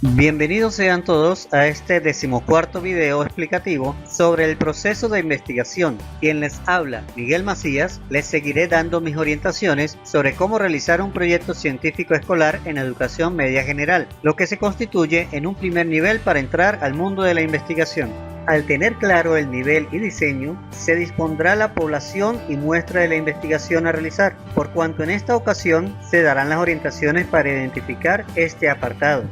Bienvenidos sean todos a este 14º video explicativo sobre el proceso de investigación. Quien les habla, Miguel Macías, les seguiré dando mis orientaciones sobre cómo realizar un proyecto científico escolar en educación media general, lo que se constituye en un primer nivel para entrar al mundo de la investigación. Al tener claro el nivel y diseño, se dispondrá la población y muestra de la investigación a realizar, por cuanto en esta ocasión se darán las orientaciones para identificar este apartado.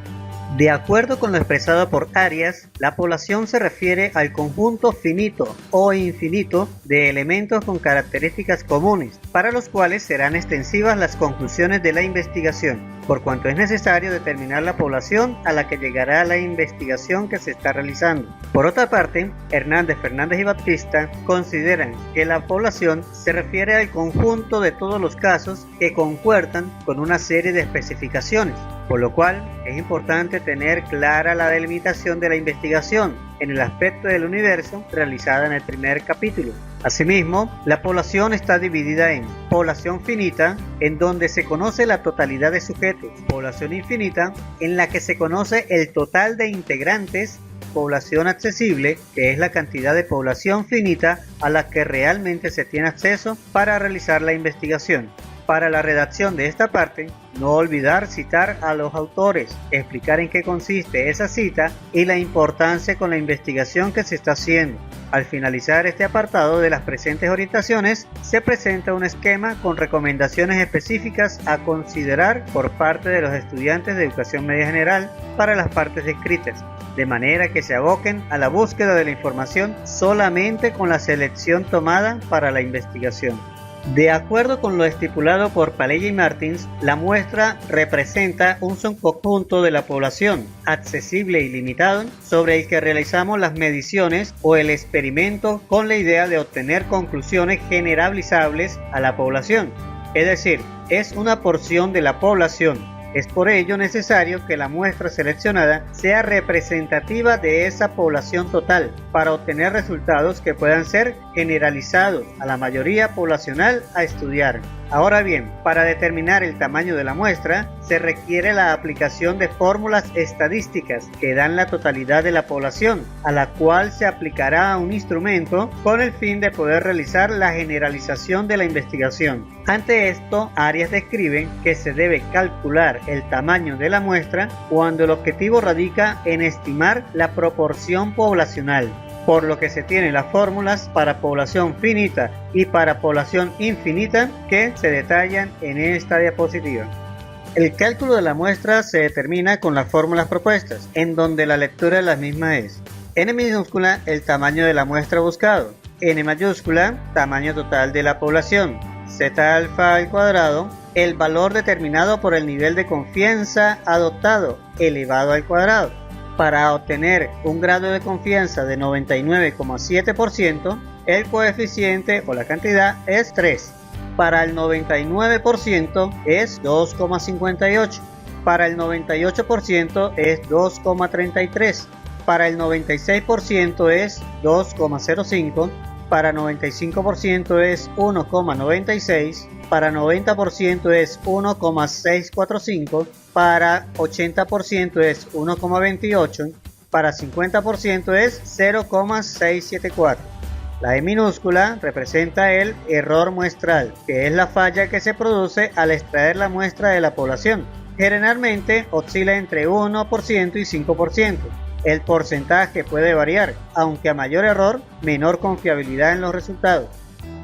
De acuerdo con lo expresado por Arias, la población se refiere al conjunto finito o infinito de elementos con características comunes, para los cuales serán extensivas las conclusiones de la investigación, por cuanto es necesario determinar la población a la que llegará la investigación que se está realizando. Por otra parte, Hernández, Fernández y Baptista consideran que la población se refiere al conjunto de todos los casos que concuerdan con una serie de especificaciones, por lo cual es importante tener clara la delimitación de la investigación en el aspecto del universo realizada en el primer capítulo. Asimismo, la población está dividida en población finita, en donde se conoce la totalidad de sujetos, población infinita, en la que se conoce el total de integrantes, población accesible, que es la cantidad de población finita a la que realmente se tiene acceso para realizar la investigación. Para la redacción de esta parte, no olvidar citar a los autores, explicar en qué consiste esa cita y la importancia con la investigación que se está haciendo. Al finalizar este apartado de las presentes orientaciones, se presenta un esquema con recomendaciones específicas a considerar por parte de los estudiantes de educación media general para las partes descritas, de manera que se aboquen a la búsqueda de la información solamente con la selección tomada para la investigación. De acuerdo con lo estipulado por Palella y Martins, la muestra representa un subconjunto de la población, accesible y limitado, sobre el que realizamos las mediciones o el experimento con la idea de obtener conclusiones generalizables a la población. Es decir, es una porción de la población. Es por ello necesario que la muestra seleccionada sea representativa de esa población total para obtener resultados que puedan ser generalizados a la mayoría poblacional a estudiar. Ahora bien, para determinar el tamaño de la muestra, se requiere la aplicación de fórmulas estadísticas que dan la totalidad de la población, a la cual se aplicará un instrumento con el fin de poder realizar la generalización de la investigación. Ante esto, Arias describe que se debe calcular el tamaño de la muestra cuando el objetivo radica en estimar la proporción poblacional, por lo que se tienen las fórmulas para población finita y para población infinita que se detallan en esta diapositiva. El cálculo de la muestra se determina con las fórmulas propuestas, en donde la lectura de las mismas es: n minúscula, el tamaño de la muestra buscado; n mayúscula, tamaño total de la población; z alfa al cuadrado, el valor determinado por el nivel de confianza adoptado, elevado al cuadrado. Para obtener un grado de confianza de 99,7%, el coeficiente o la cantidad es 3. Para el 99% es 2,58. Para el 98% es 2,33. Para el 96% es 2,05. Para 95% es 1,96. Para 90% es 1,645. Para 80% es 1,28, para 50% es 0,674. La E minúscula representa el error muestral, que es la falla que se produce al extraer la muestra de la población. Generalmente oscila entre 1% y 5%. El porcentaje puede variar, aunque a mayor error, menor confiabilidad en los resultados.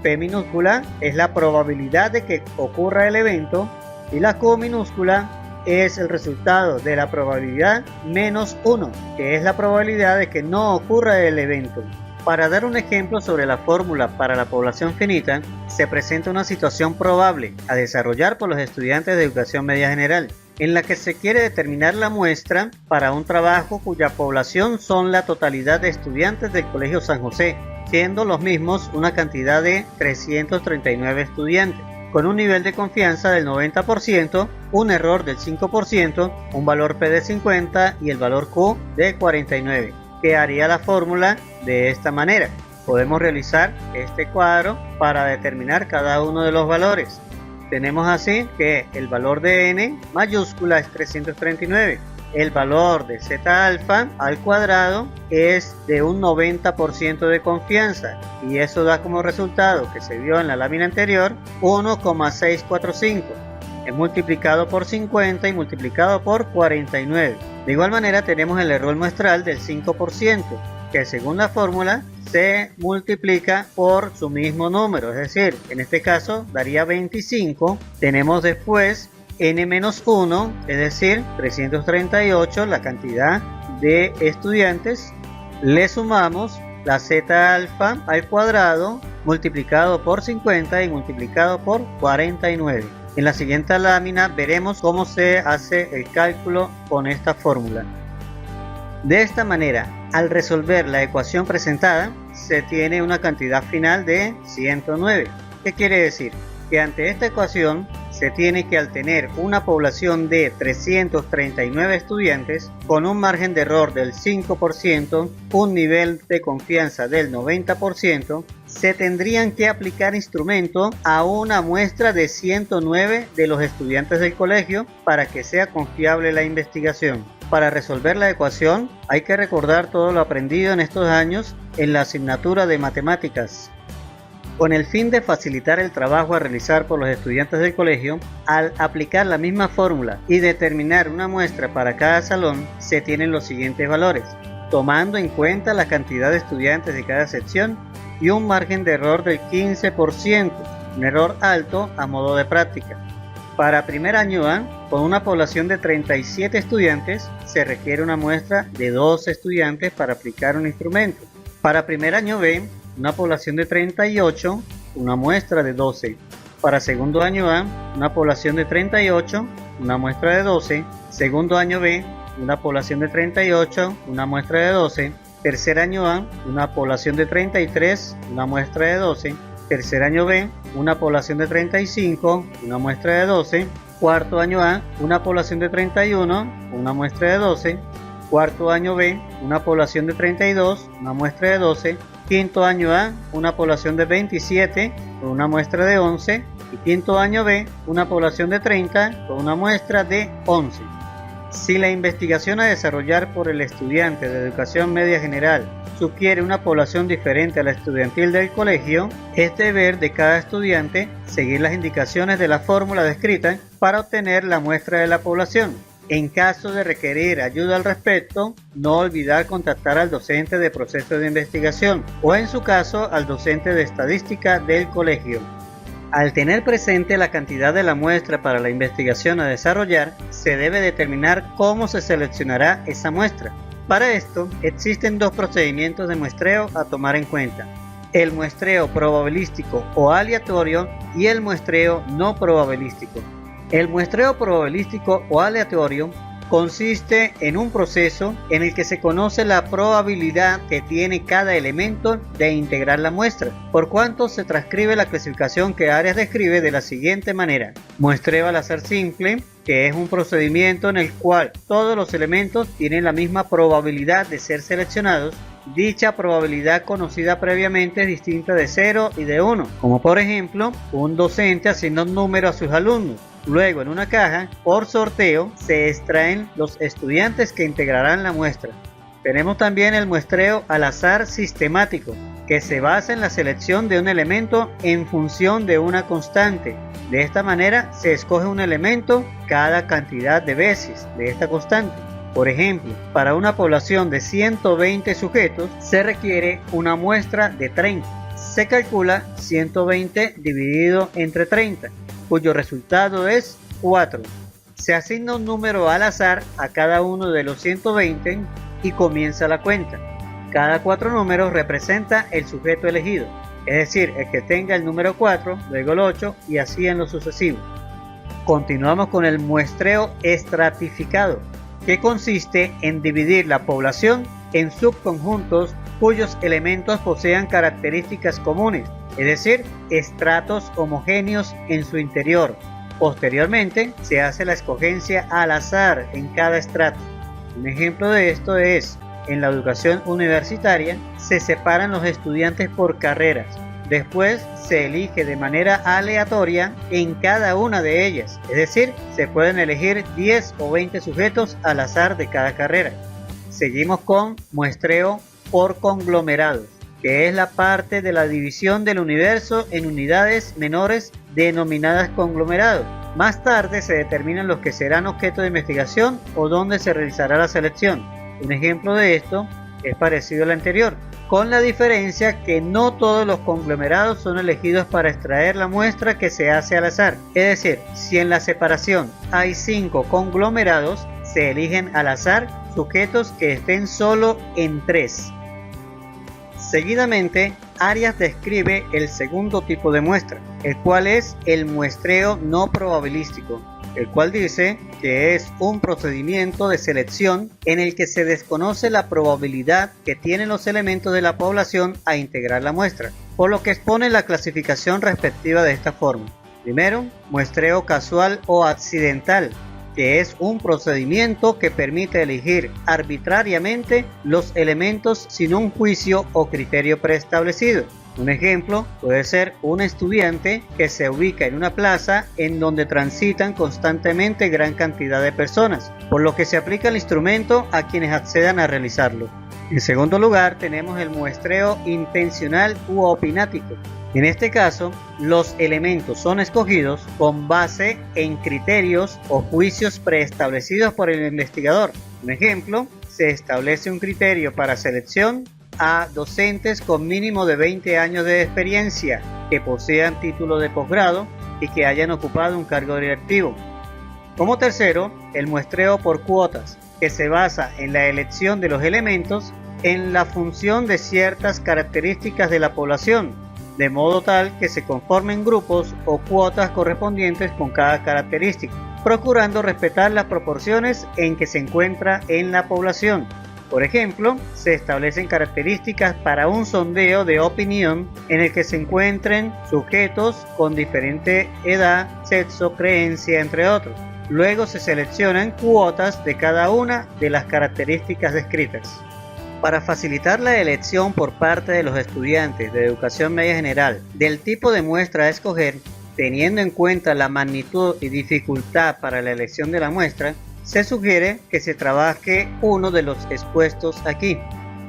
P minúscula es la probabilidad de que ocurra el evento y la Q minúscula es el resultado de la probabilidad menos 1, que es la probabilidad de que no ocurra el evento. Para dar un ejemplo sobre la fórmula para la población finita, se presenta una situación probable a desarrollar por los estudiantes de educación media general, en la que se quiere determinar la muestra para un trabajo cuya población son la totalidad de estudiantes del Colegio San José, siendo los mismos una cantidad de 339 estudiantes. Con un nivel de confianza del 90%, un error del 5%, un valor P de 50 y el valor Q de 49, que haría la fórmula de esta manera. Podemos realizar este cuadro para determinar cada uno de los valores. Tenemos así que el valor de n mayúscula es 339, el valor de Z alfa al cuadrado es de un 90% de confianza, y eso da como resultado, que se vio en la lámina anterior, 1,645. Es multiplicado por 50 y multiplicado por 49. De igual manera tenemos el error muestral del 5%, que según la fórmula se multiplica por su mismo número, es decir, en este caso daría 25. Tenemos después n-1, es decir, 338, la cantidad de estudiantes. Le sumamos la Z alfa al cuadrado multiplicado por 50 y multiplicado por 49. En la siguiente lámina veremos cómo se hace el cálculo con esta fórmula. De esta manera, al resolver la ecuación presentada, se tiene una cantidad final de 109. ¿Qué quiere decir? Que ante esta ecuación se tiene que, al tener una población de 339 estudiantes con un margen de error del 5%, un nivel de confianza del 90%, se tendrían que aplicar instrumento a una muestra de 109 de los estudiantes del colegio para que sea confiable la investigación. Para resolver la ecuación hay que recordar todo lo aprendido en estos años en la asignatura de matemáticas. Con el fin de facilitar el trabajo a realizar por los estudiantes del colegio, al aplicar la misma fórmula y determinar una muestra para cada salón, se tienen los siguientes valores, tomando en cuenta la cantidad de estudiantes de cada sección y un margen de error del 15%, un error alto a modo de práctica. Para primer año A, con una población de 37 estudiantes, se requiere una muestra de 12 estudiantes para aplicar un instrumento. Para primer año B, una población de 38, una muestra de 12. Para segundo año A, una población de 38, una muestra de 12. Segundo año B, una población de 38, una muestra de 12. Tercer año A, una población de 33, una muestra de 12. Tercer año B, una población de 35, una muestra de 12. Cuarto año A, una población de 31, una muestra de 12. Cuarto año B, una población de 32, una muestra de 12. Quinto año A, una población de 27, con una muestra de 11. Y quinto año B, una población de 30, con una muestra de 11. Si la investigación a desarrollar por el estudiante de educación media general sugiere una población diferente a la estudiantil del colegio, es deber de cada estudiante seguir las indicaciones de la fórmula descrita para obtener la muestra de la población. En caso de requerir ayuda al respecto, no olvidar contactar al docente de proceso de investigación o, en su caso, al docente de estadística del colegio. Al tener presente la cantidad de la muestra para la investigación a desarrollar, se debe determinar cómo se seleccionará esa muestra. Para esto, existen dos procedimientos de muestreo a tomar en cuenta: el muestreo probabilístico o aleatorio y el muestreo no probabilístico. El muestreo probabilístico o aleatorio consiste en un proceso en el que se conoce la probabilidad que tiene cada elemento de integrar la muestra, por cuanto se transcribe la clasificación que Arias describe de la siguiente manera: muestreo al azar simple, que es un procedimiento en el cual todos los elementos tienen la misma probabilidad de ser seleccionados. Dicha probabilidad conocida previamente es distinta de 0 y de 1, como por ejemplo, un docente asigna un número a sus alumnos. Luego, en una caja, por sorteo, se extraen los estudiantes que integrarán la muestra. Tenemos también el muestreo al azar sistemático, que se basa en la selección de un elemento en función de una constante. De esta manera, se escoge un elemento cada cantidad de veces de esta constante. Por ejemplo, para una población de 120 sujetos, se requiere una muestra de 30. Se calcula 120 dividido entre 30. Cuyo resultado es 4. Se asigna un número al azar a cada uno de los 120 y comienza la cuenta. Cada 4 números representa el sujeto elegido, es decir, el que tenga el número 4, luego el 8 y así en lo sucesivo. Continuamos con el muestreo estratificado, que consiste en dividir la población en subconjuntos cuyos elementos posean características comunes, es decir, estratos homogéneos en su interior. Posteriormente, se hace la escogencia al azar en cada estrato. Un ejemplo de esto es, en la educación universitaria, se separan los estudiantes por carreras. Después se elige de manera aleatoria en cada una de ellas, es decir, se pueden elegir 10 o 20 sujetos al azar de cada carrera. Seguimos con muestreo por conglomerados, que es la parte de la división del universo en unidades menores denominadas conglomerados. Más tarde se determinan los que serán objeto de investigación o dónde se realizará la selección. Un ejemplo de esto es parecido al anterior, con la diferencia que no todos los conglomerados son elegidos para extraer la muestra que se hace al azar. Es decir, si en la separación hay 5 conglomerados, se eligen al azar sujetos que estén solo en 3. Seguidamente, Arias describe el segundo tipo de muestra, el cual es el muestreo no probabilístico, el cual dice que es un procedimiento de selección en el que se desconoce la probabilidad que tienen los elementos de la población a integrar la muestra, por lo que expone la clasificación respectiva de esta forma. Primero, muestreo casual o accidental, que es un procedimiento que permite elegir arbitrariamente los elementos sin un juicio o criterio preestablecido. Un ejemplo puede ser un estudiante que se ubica en una plaza en donde transitan constantemente gran cantidad de personas, por lo que se aplica el instrumento a quienes accedan a realizarlo. En segundo lugar, tenemos el muestreo intencional u opinático. En este caso, los elementos son escogidos con base en criterios o juicios preestablecidos por el investigador. Un ejemplo, se establece un criterio para selección a docentes con mínimo de 20 años de experiencia, que posean título de posgrado y que hayan ocupado un cargo directivo. Como tercero, el muestreo por cuotas, que se basa en la elección de los elementos en la función de ciertas características de la población, de modo tal que se conformen grupos o cuotas correspondientes con cada característica, procurando respetar las proporciones en que se encuentra en la población. Por ejemplo, se establecen características para un sondeo de opinión en el que se encuentren sujetos con diferente edad, sexo, creencia, entre otros. Luego se seleccionan cuotas de cada una de las características descritas. Para facilitar la elección por parte de los estudiantes de educación media general del tipo de muestra a escoger, teniendo en cuenta la magnitud y dificultad para la elección de la muestra, se sugiere que se trabaje uno de los expuestos aquí.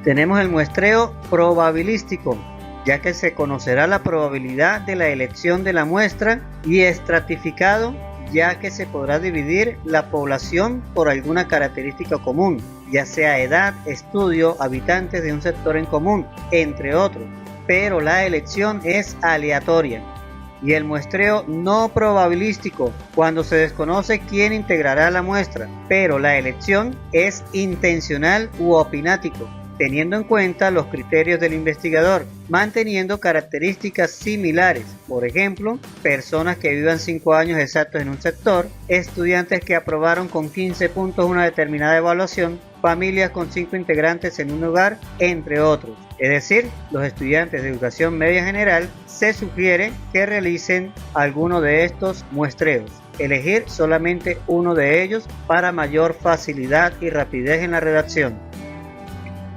Tenemos el muestreo probabilístico, ya que se conocerá la probabilidad de la elección de la muestra, y estratificado, ya que se podrá dividir la población por alguna característica común, ya sea edad, estudio, habitantes de un sector en común, entre otros, pero la elección es aleatoria. Y el muestreo no probabilístico, cuando se desconoce quién integrará la muestra, pero la elección es intencional u opinático, teniendo en cuenta los criterios del investigador, manteniendo características similares, por ejemplo, personas que vivan 5 años exactos en un sector, estudiantes que aprobaron con 15 puntos una determinada evaluación, familias con 5 integrantes en un hogar, entre otros. Es decir, los estudiantes de educación media general se sugiere que realicen alguno de estos muestreos, elegir solamente uno de ellos para mayor facilidad y rapidez en la redacción.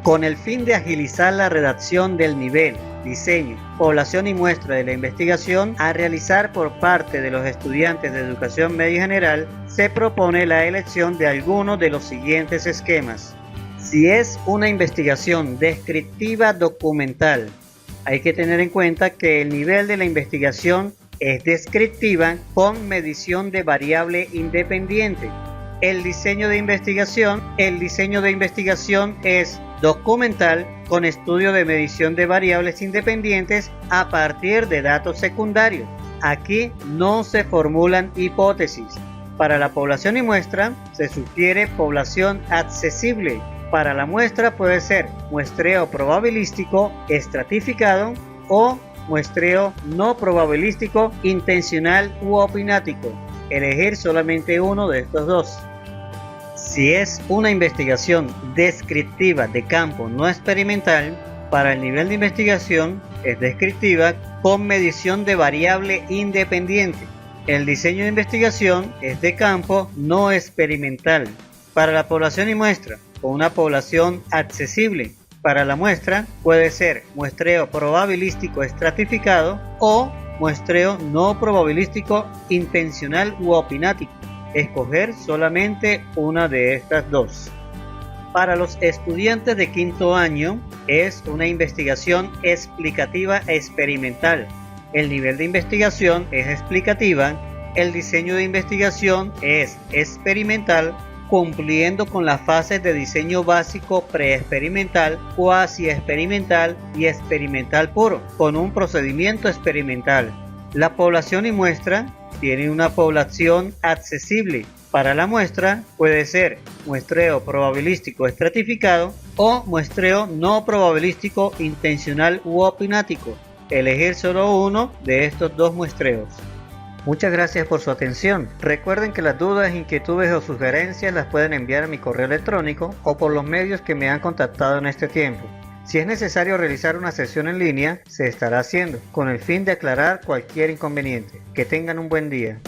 Con el fin de agilizar la redacción del nivel, diseño, población y muestra de la investigación a realizar por parte de los estudiantes de educación media general, se propone la elección de alguno de los siguientes esquemas. Si es una investigación descriptiva documental, hay que tener en cuenta que el nivel de la investigación es descriptiva con medición de variable independiente. El diseño de investigación es documental con estudio de medición de variables independientes a partir de datos secundarios. Aquí no se formulan hipótesis. Para la población y muestra se sugiere población accesible. Para la muestra puede ser muestreo probabilístico estratificado o muestreo no probabilístico intencional u opinático. Elegir solamente uno de estos dos. Si es una investigación descriptiva de campo no experimental, para el nivel de investigación es descriptiva con medición de variable independiente. El diseño de investigación es de campo no experimental. Para la población y muestra, con una población accesible, Para la muestra puede ser muestreo probabilístico estratificado o muestreo no probabilístico intencional u opinático. Escoger solamente una de estas dos. Para los estudiantes de quinto año es una investigación explicativa experimental. El nivel de investigación es explicativa, el diseño de investigación es experimental, cumpliendo con las fases de diseño básico preexperimental, cuasi experimental y experimental puro, con un procedimiento experimental. La población y muestra tienen una población accesible. Para la muestra puede ser muestreo probabilístico estratificado o muestreo no probabilístico intencional u opinático. Elegir solo uno de estos dos muestreos. Muchas gracias por su atención. Recuerden que las dudas, inquietudes o sugerencias las pueden enviar a mi correo electrónico o por los medios que me han contactado en este tiempo. Si es necesario realizar una sesión en línea, se estará haciendo, con el fin de aclarar cualquier inconveniente. Que tengan un buen día.